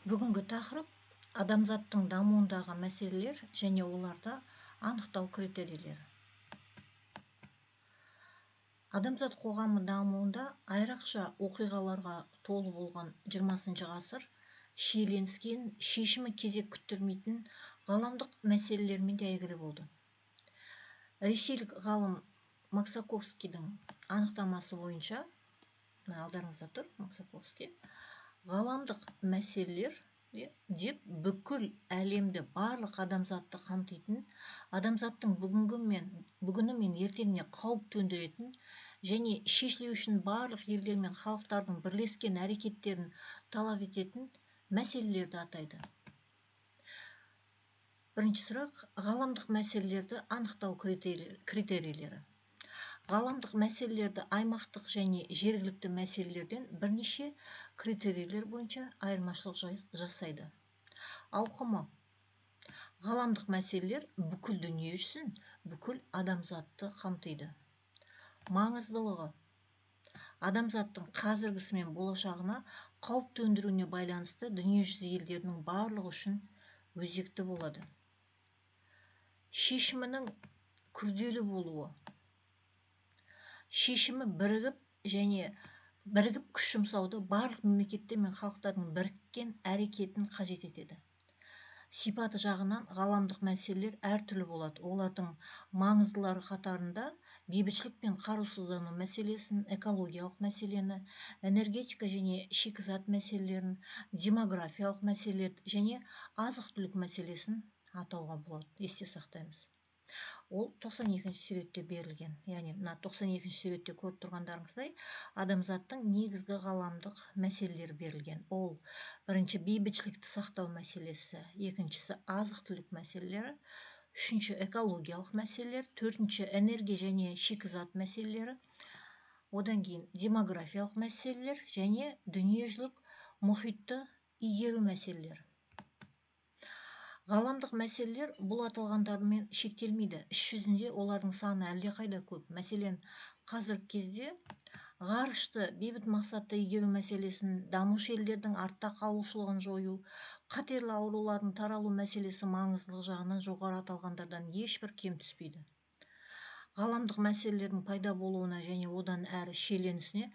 Бүгінгі тақырып адамзаттың дамуындағы мәселелер және оларда анықтау критерийлері. Адамзат қоғамы дамуында айрықша оқиғаларға толы болған 20 ғасыр шиеленіскен, шешімі кезек күттірмейтін ғаламдық мәселелермен де әйгілі болды. Ресейлік ғалым Максаковскийдің анықтамасы бойынша, алдарыңызда тұр Максаковский, ғаламдық мәселелер деп бүкіл әлемді, барлық адамзатты қамтитын, адамзаттың бүгіні мен ертеңіне қауіп төндіретін және шешілу үшін барлық елдер мен халықтардың бірлескен әрекеттерін талап ететін мәселелерді атайды. Бірінші сұрақ: ғаламдық мәселелерді анықтау критерийлері. Ғаламдық мәселелерді аймақтық және жергілікті мәселелерден бірнеше критерийлер бойынша айырмашылық жасайды. Ауқымы: ғаламдық мәселелер бүкіл дүние жүзін, бүкіл адамзатты қамтиды. Маңыздылығы: адамзаттың қазіргісі мен болашағына қауіп төндіруіне байланысты дүние жүзі елдерінің барлығы үшін өзекті болады. Шешімінің күрделі болуы: шешімі бірігіп күш жұмсауды барлық мемлекеттер мен халықтардың біріккен әрекетін қажет етеді. Сипаты жағынан ғаламдық мәселелер әртүрлі болады. Олардың маңыздылары қатарында бейбітшілік пен қарусыздану мәселесін, экологиялық мәселені, энергетика және шикізат мәселелерін, демографиялық мәселелерді және азық-түлік мәселесін атауға болады. Есте сақтаймыз. Ол 92-ші суретте берілген. Яғни, 92-ші суретте көріп тұрғандарыңыздай, адамзаттың негізгі ғаламдық мәселелері берілген. Ол: бірінші, бейбітшілікті сақтау мәселесі, екіншісі азық-түлік мәселелері, үшінші, экологиялық мәселелер, төртінші, энергия және шикізат мәселелері, одан кейін демографиялық мәселелер және дүниежүзілік мұхитты игеру мәселелері. Ғаламдық мәселелер бұл аталғандармен шектелмейді. Іс жүзінде олардың саны әлдеқайда көп. Мәселен, қазіргі кезде ғарышты бейбіт мақсатта игеру мәселесін, дамушы елдердің артта қалушылығын жою, қатерлі аурулардың таралу мәселесі маңыздылығы жағынан жоғары аталғандардан ешбір кем түспейді. Ғаламдық мәселелердің пайда болуына және одан әрі шиеленісіне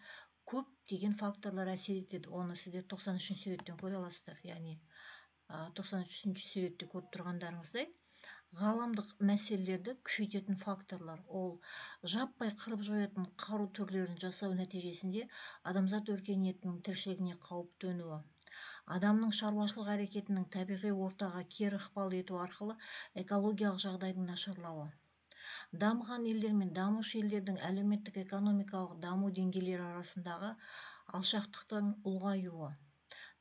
көптеген факторлар әсер етеді. Оны сіздер 93-ші суреттен көре аласыздар. Яғни 93-ші суретте көріп тұрғандарыңыздай, ғаламдық мәселелерді күшейтетін факторлар: ол жаппай қырып жоятын қару түрлерін жасау нәтижесінде адамзат өркениетінің тіршілігіне қауіп төнуі, адамның шаруашылық әрекетінің табиғи ортаға кері ықпал ету арқылы экологиялық жағдайдың нашарлауы, дамыған елдер мен дамушы елдердің әлеуметтік-экономикалық даму деңгейлері арасындағы алшақтықтың ұлғаюы,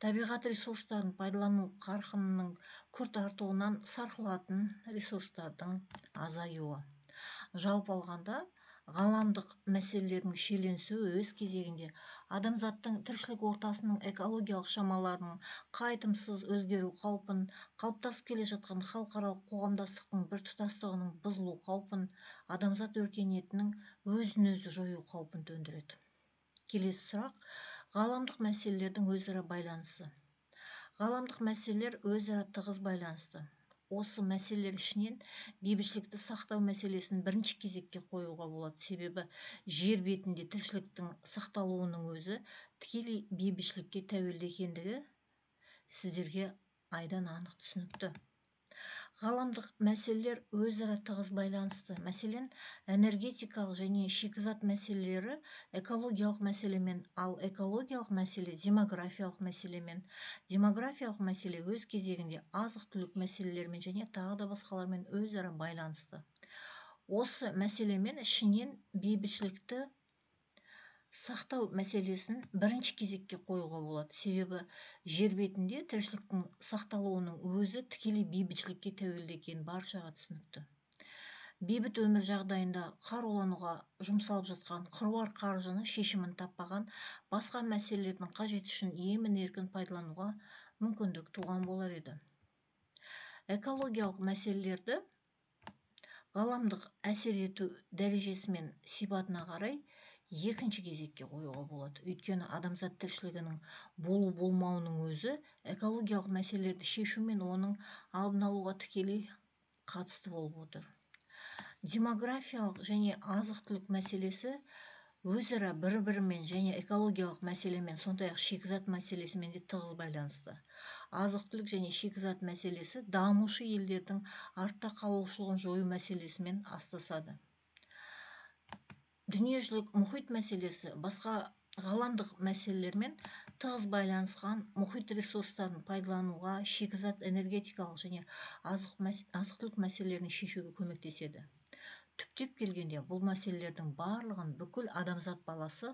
табиғат ресурстарын пайдалану қарқынының күрт артуынан сарқылатын ресурстардың азаюы. Жалпы алғанда, ғаламдық мәселелердің шиеленісуі өз кезегінде адамзаттың тіршілік ортасының экологиялық шамаларының қайтымсыз өзгеру қаупін, қалыптасып келе жатқан халықаралық қоғамдастықтың біртұтастығының бұзылу қаупін, адамзат өркениетінің өзін-өзі жою қаупін төндіреді. Келесі сұрақ: ғаламдық мәселелердің өзара байланысы. Ғаламдық мәселелер өзара тығыз байланысты. Осы мәселелер ішінен бейбітшілікті сақтау мәселесін бірінші кезекке қоюға болады. Себебі жер бетінде тіршіліктің сақталуының өзі тікелей бейбітшілікке тәуелді екендігі сіздерге айдан анық түсінікті. Ғаламдық мәселелер өзара тығыз байланысты. Мәселен, энергетикалық және шикізат мәселелері экологиялық мәселемен, ал экологиялық мәселе демографиялық мәселемен, демографиялық мәселе өз кезегінде азық-түлік мәселелерімен және тағы да басқалармен өзара байланысты. Осы мәселемен ішінен бейбітшілікті сақтау мәселесін бірінші кезекке қоюға болады. Себебі жер бетінде тіршіліктің сақталуының өзі тікелей бейбітшілікке тәуелді екені баршаға түсінікті. Бейбіт өмір жағдайында қарулануға жұмсалып жатқан қыруар қаржыны шешімін таппаған басқа мәселелердің қажеті үшін емін-еркін пайдалануға мүмкіндік туған болар еді. Экологиялық мәселелерді ғаламдық әсер ету дәрежесі мен сипатына қарай екінші кезекке қоюға болады. Өйткені адамзат тіршілігінің болу болмауының өзі экологиялық мәселелерді шешу мен оның алдын алуға тікелей қатысты болып отыр. Демографиялық және азық-түлік мәселесі өзара бір-бірімен және экологиялық мәселемен, сондай-ақ шикізат мәселесімен де тығыз байланысты. Азық-түлік және шикізат мәселесі дамушы елдердің артта қалушылығын жою мәселесімен астасады. Дүниежүзілік мұхит мәселесі басқа ғаламдық мәселелермен тығыз байланысқан, мұхит ресурстарын пайдалануға, шикізат, энергетикалық және азық-түлік мәселелерін шешуге көмектеседі. Түптеп келгенде бұл мәселелердің барлығын бүкіл адамзат баласы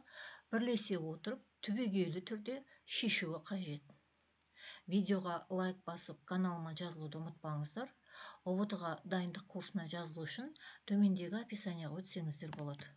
бірлесе отырып түбегейлі түрде шешуі қажет. Видеоға лайк басып, каналыма жазылуды ұмытпаңыздар. ұбт-ға дайындық курсына жазылу үшін төмендегі описаниеға өтсеңіздер болады.